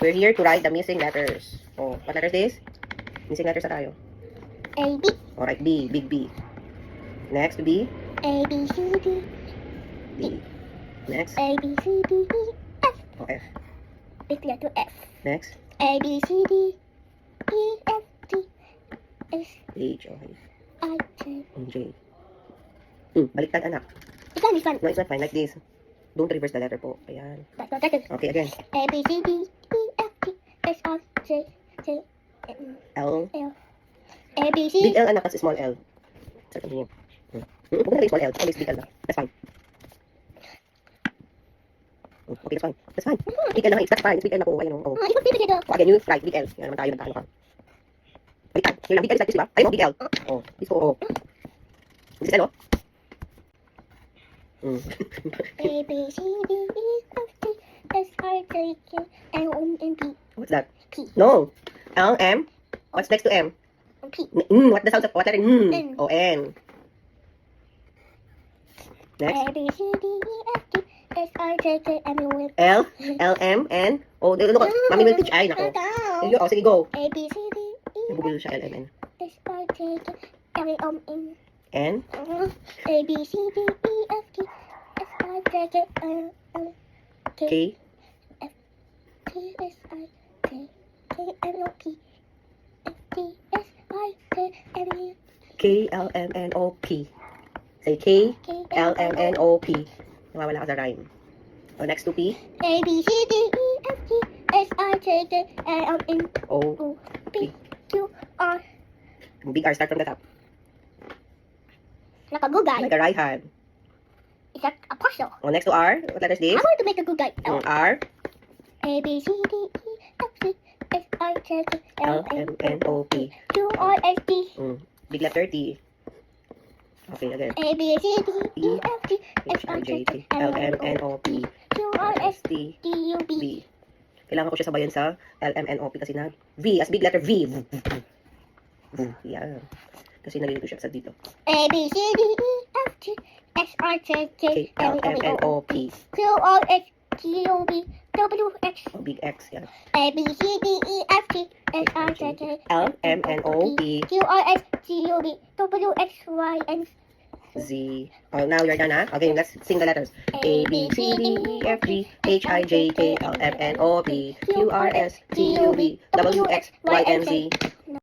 We're here to write the missing letters. Oh, what letters is? Missing letters na tayo. A, B. Alright, B. Big B. Next, B. A, B, C, D. D. Next. A, B, C, D, E, F. Oh, F. Big letter F. Next. A, B, C, D, E, F, G, H, H. Okay. I, J. J. Baliktad, anak. It's not this one. No, it's not fine. Like this. Don't reverse the letter po. Ayan. That's not that. Okay, again. A, B, C, D, E, F, G, H, I, J, K, L. L. A, B, C. Big L, anak, kasi small L. Sa kanya. Huwag na rin small L. Always big L na. That's fine. Okay, that's fine. That's fine. Big L na. That's fine. It's big L na po. Ayun, oh. It's not big letter. So again, you write big L. Yan naman tayo nagtaano ka. Baliktad. Here lang, big L is like this, diba? Ayun, big L. Oh, this po, oh. This L, oh. A, B, C, D, E, F, G, H, I, J, K, L, M, N, P. What's that? P. No. L, M. What's next to M? P. What the sound of what letter? N. O, N. Next. A, B, C, D, E, F, G, H, I, J, K, L, M, N, P. L, L, M, N. Oh, look, mami will teach. Ay, nako. Sige, oh, sige, go. A, B, C, D, E, Nabugol siya, L, M, N. H, I, J, K, L, M, N. N. A, B, C, D, E, F, G, H, I, J, K, L, M, K, K. T, S, I, J, K, L, M, P. F, T, S, I, J, L, M, K, L, M, N, O, P. Say K, K, L, M, N, O, P. Nawawala ka sa rhyme. Oh, next to P. A, B, C, D, E, F, G, H, I, J, K, L, M, N, O. O, P, Q, R. Big R, start from the top. Nakagugay. Like a right hand. Is that a puzzle? Oh, next to R. What letter is this? I want to make a gugay. R. A, B, C, D, E, F, G, H, I, J, K, L, L, M, M, N, O, P. Q, R, S, T. Big letter T. Okay, again. A, B, C, D, E, F, G, H, I, J, K, L, M, N, O, P. Q, R, S, T, D, U, B. V. Kailangan ko siya sabayan sa L, M, N, O, P kasi na V, as big letter V. Yeah. Kasi nalilito siya sa dito. A, B, C, D, E, F, G, H, I, J, K, K, L, M, N, O, P. Q, R, S, T, U, B, W, X. Oh, big X, yeah. A, B, C, D, E, F, G, H, I, J, K, L, M, N, O, P. Q, R, S, T, U, B, W, X, Y, and Z. Oh, now you're done, ha? Okay, let's sing the letters. A, B, C, D, E, F, G, H, I, J, K, L, M, N, O, P, Q, R, S, T, U, V, W, X, Y, and Z.